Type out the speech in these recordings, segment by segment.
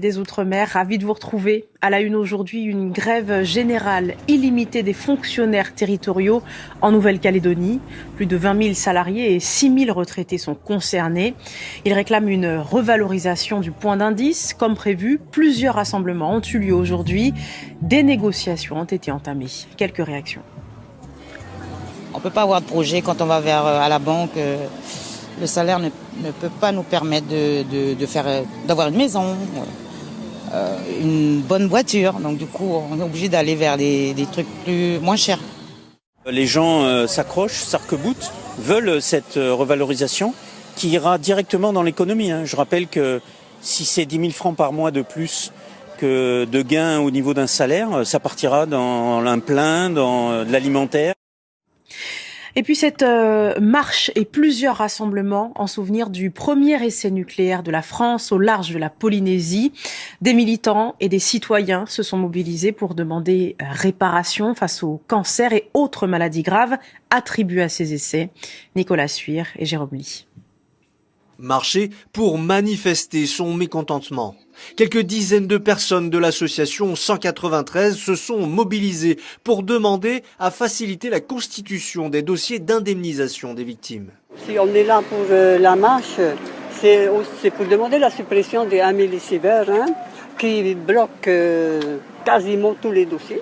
Des Outre-mer, ravi de vous retrouver. À la une aujourd'hui, une grève générale illimitée des fonctionnaires territoriaux en Nouvelle-Calédonie. Plus de 20 000 salariés et 6 000 retraités sont concernés. Ils réclament une revalorisation du point d'indice. Comme prévu, plusieurs rassemblements ont eu lieu aujourd'hui. Des négociations ont été entamées. Quelques réactions. On ne peut pas avoir de projet quand on va à la banque. Le salaire ne peut pas nous permettre d'avoir une maison. Une bonne voiture, donc du coup on est obligé d'aller vers des trucs moins chers. Les gens s'accrochent, s'arc-boutent, veulent cette revalorisation qui ira directement dans l'économie. Je rappelle que si c'est 10 000 francs par mois de plus que de gains au niveau d'un salaire, ça partira dans un plein, dans de l'alimentaire. Et puis cette marche et plusieurs rassemblements en souvenir du premier essai nucléaire de la France au large de la Polynésie. Des militants et des citoyens se sont mobilisés pour demander réparation face au cancer et autres maladies graves attribuées à ces essais. Nicolas Suire et Jérôme Ly. Marcher pour manifester son mécontentement. Quelques dizaines de personnes de l'association 193 se sont mobilisées pour demander à faciliter la constitution des dossiers d'indemnisation des victimes. Si on est là pour la marche, c'est pour demander la suppression des Amélie Sévère, qui bloque quasiment tous les dossiers.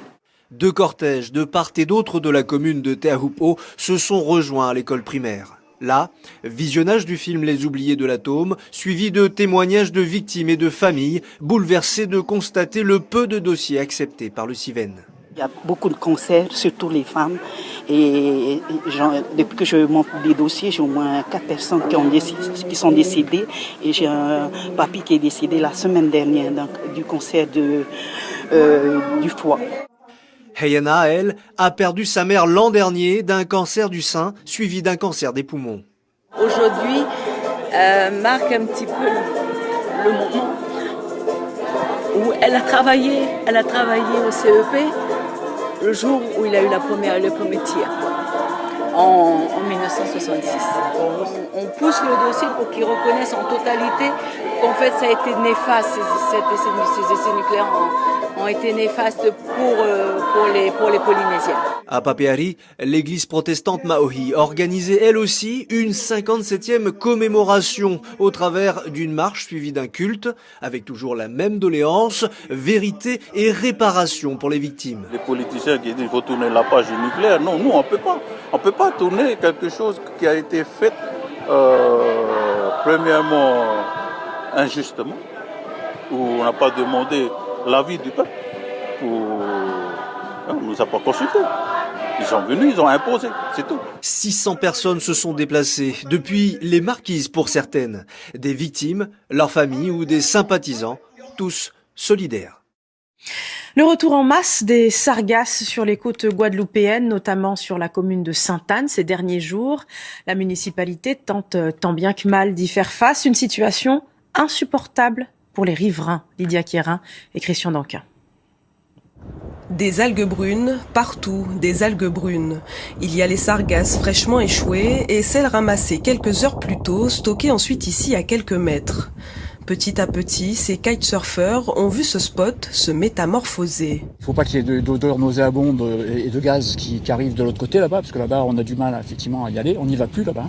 Deux cortèges de part et d'autre de la commune de Te Ahupo se sont rejoints à l'école primaire. Là, visionnage du film Les Oubliés de l'Atome, suivi de témoignages de victimes et de familles, bouleversés de constater le peu de dossiers acceptés par le CIVEN. Il y a beaucoup de cancers, surtout les femmes. Et depuis que je monte des dossiers, j'ai au moins 4 personnes qui sont décédées. Et j'ai un papy qui est décédé la semaine dernière donc, du cancer du foie. Heyana, elle, a perdu sa mère l'an dernier d'un cancer du sein, suivi d'un cancer des poumons. Aujourd'hui marque un petit peu le moment où elle a travaillé au CEP le jour où il a eu le premier tir, en 1966. On pousse le dossier pour qu'ils reconnaissent en totalité qu'en fait ça a été néfaste, ces essais nucléaires ont été néfastes pour les Polynésiens. À Papeari, l'église protestante Maohi organisait elle aussi une 57e commémoration au travers d'une marche suivie d'un culte, avec toujours la même doléance, vérité et réparation pour les victimes. Les politiciens qui disent qu'il faut tourner la page du nucléaire, non, nous on peut pas. On peut pas tourner quelque chose qui a été fait premièrement injustement, où on n'a pas demandé l'avis du peuple. On ne nous a pas consultés. Ils sont venus, ils ont imposé, c'est tout. 600 personnes se sont déplacées, depuis les marquises pour certaines. Des victimes, leurs familles ou des sympathisants, tous solidaires. Le retour en masse des sargasses sur les côtes guadeloupéennes, notamment sur la commune de Sainte-Anne ces derniers jours. La municipalité tente tant bien que mal d'y faire face. Une situation insupportable pour les riverains. Lydia Quérin et Christian Danquin. Des algues brunes, partout, des algues brunes. Il y a les sargasses fraîchement échouées et celles ramassées quelques heures plus tôt, stockées ensuite ici à quelques mètres. Petit à petit, ces kitesurfers ont vu ce spot se métamorphoser. Il ne faut pas qu'il y ait d'odeurs nauséabondes et de gaz qui arrivent de l'autre côté là-bas, parce que là-bas on a du mal effectivement à y aller, on n'y va plus là-bas.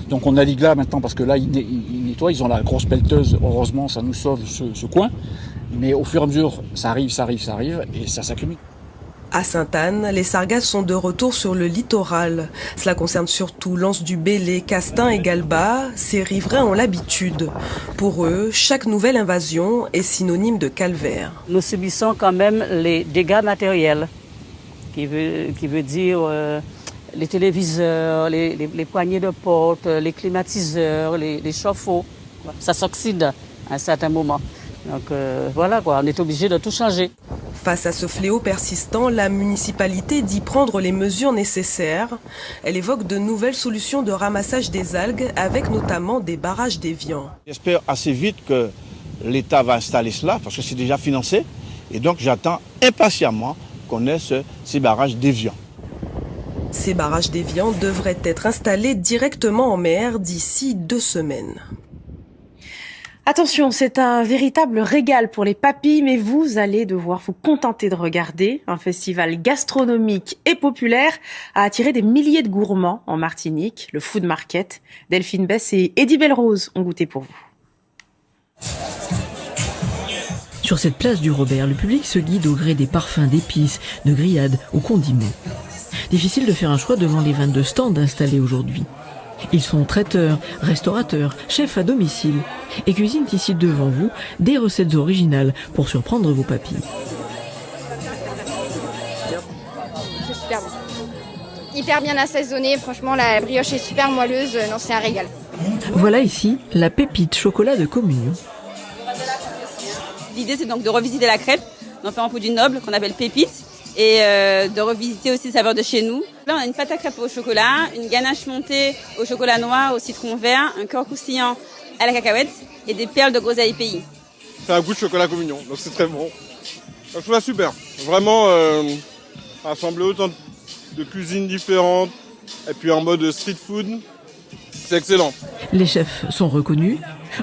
Donc on navigue là maintenant parce que là ils nettoient, ils ont la grosse pelleteuse, heureusement ça nous sauve ce coin. Mais au fur et à mesure, ça arrive et ça s'accumule. À Sainte-Anne, les sargasses sont de retour sur le littoral. Cela concerne surtout l'Anse-du-Bélé, Castin et Galba. Ces riverains ont l'habitude. Pour eux, chaque nouvelle invasion est synonyme de calvaire. Nous subissons quand même les dégâts matériels, qui veut dire les téléviseurs, les poignées de porte, les climatiseurs, les chauffe-eau. Ça s'oxyde à un certain moment. Donc voilà quoi, on est obligé de tout changer. Face à ce fléau persistant, la municipalité dit prendre les mesures nécessaires. Elle évoque de nouvelles solutions de ramassage des algues, avec notamment des barrages d'évian. J'espère assez vite que l'État va installer cela, parce que c'est déjà financé. Et donc j'attends impatiemment qu'on ait ces barrages d'évian. Ces barrages d'évian devraient être installés directement en mer d'ici 2 semaines. Attention, c'est un véritable régal pour les papilles, mais vous allez devoir vous contenter de regarder. Un festival gastronomique et populaire a attiré des milliers de gourmands en Martinique, le Food Market. Delphine Bess et Eddie Belrose ont goûté pour vous. Sur cette place du Robert, le public se guide au gré des parfums d'épices, de grillades ou condiments. Difficile de faire un choix devant les 22 stands installés aujourd'hui. Ils sont traiteurs, restaurateurs, chefs à domicile et cuisinent ici devant vous des recettes originales pour surprendre vos papilles. C'est super bon. Hyper bien assaisonné, franchement la brioche est super moelleuse, non c'est un régal. Voilà ici la pépite chocolat de communion. L'idée c'est donc de revisiter la crêpe, d'en faire un produit noble qu'on appelle pépite et de revisiter aussi les saveurs de chez nous. Là on a une pâte à crêpes au chocolat, une ganache montée au chocolat noir, au citron vert, un cœur croustillant à la cacahuète et des perles de groseille pays. C'est un goût de chocolat communion, donc c'est très bon. Je trouve ça super, vraiment rassembler autant de cuisines différentes et puis en mode street food, c'est excellent. Les chefs sont reconnus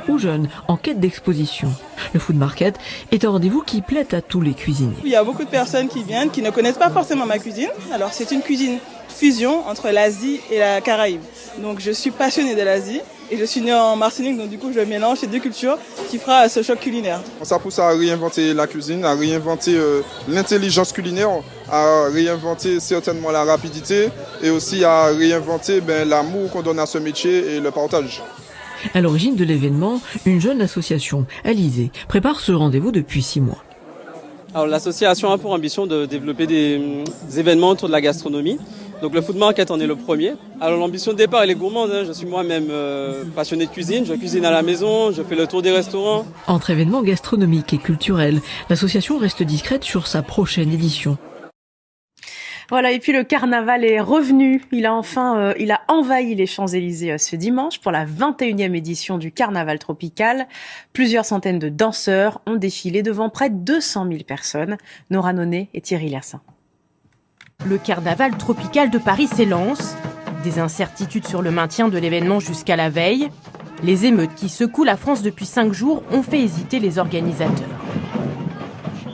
ou jeunes en quête d'exposition. Le Food Market est un rendez-vous qui plaît à tous les cuisiniers. Il y a beaucoup de personnes qui viennent qui ne connaissent pas forcément ma cuisine. Alors c'est une cuisine fusion entre l'Asie et la Caraïbe. Donc je suis passionnée de l'Asie et je suis née en Martinique, donc du coup je mélange ces deux cultures qui fera ce choc culinaire. Ça pousse à réinventer la cuisine, à réinventer l'intelligence culinaire, à réinventer certainement la rapidité et aussi à réinventer l'amour qu'on donne à ce métier et le partage. À l'origine de l'événement, une jeune association, Alizé, prépare ce rendez-vous depuis 6 mois. Alors l'association a pour ambition de développer des événements autour de la gastronomie. Donc le Food Market en est le premier. Alors l'ambition de départ elle est gourmande. Je suis moi-même passionné de cuisine. Je cuisine à la maison, je fais le tour des restaurants. Entre événements gastronomiques et culturels, l'association reste discrète sur sa prochaine édition. Voilà, et puis le carnaval est revenu. Il a envahi les Champs-Élysées ce dimanche pour la 21e édition du carnaval tropical. Plusieurs centaines de danseurs ont défilé devant près de 200 000 personnes. Nora Nonnet et Thierry Lersin. Le carnaval tropical de Paris s'élance. Des incertitudes sur le maintien de l'événement jusqu'à la veille. Les émeutes qui secouent la France depuis 5 jours ont fait hésiter les organisateurs.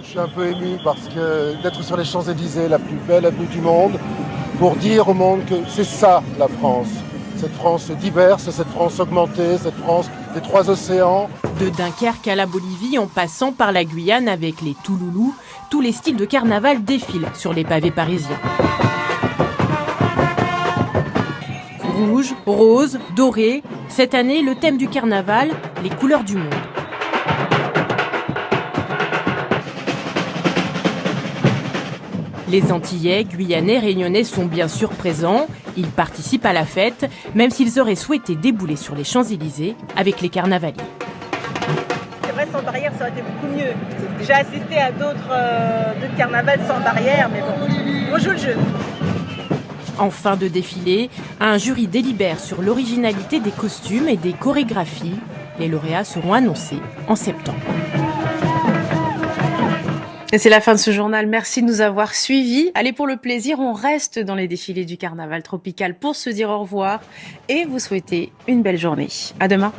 Je suis un peu ému parce que d'être sur les Champs-Élysées, la plus belle avenue du monde, pour dire au monde que c'est ça la France. Cette France diverse, cette France augmentée, cette France des 3 océans. De Dunkerque à la Bolivie, en passant par la Guyane avec les Touloulous, tous les styles de carnaval défilent sur les pavés parisiens. Rouge, rose, doré, cette année le thème du carnaval, les couleurs du monde. Les Antillais, Guyanais, Réunionnais sont bien sûr présents. Ils participent à la fête, même s'ils auraient souhaité débouler sur les Champs-Élysées avec les carnavaliers. C'est vrai, sans barrière, ça aurait été beaucoup mieux. J'ai déjà assisté à d'autres carnavals sans barrière, mais bon, on joue le jeu. En fin de défilé, un jury délibère sur l'originalité des costumes et des chorégraphies. Les lauréats seront annoncés en septembre. Et c'est la fin de ce journal. Merci de nous avoir suivis. Allez, pour le plaisir, on reste dans les défilés du carnaval tropical pour se dire au revoir et vous souhaiter une belle journée. À demain.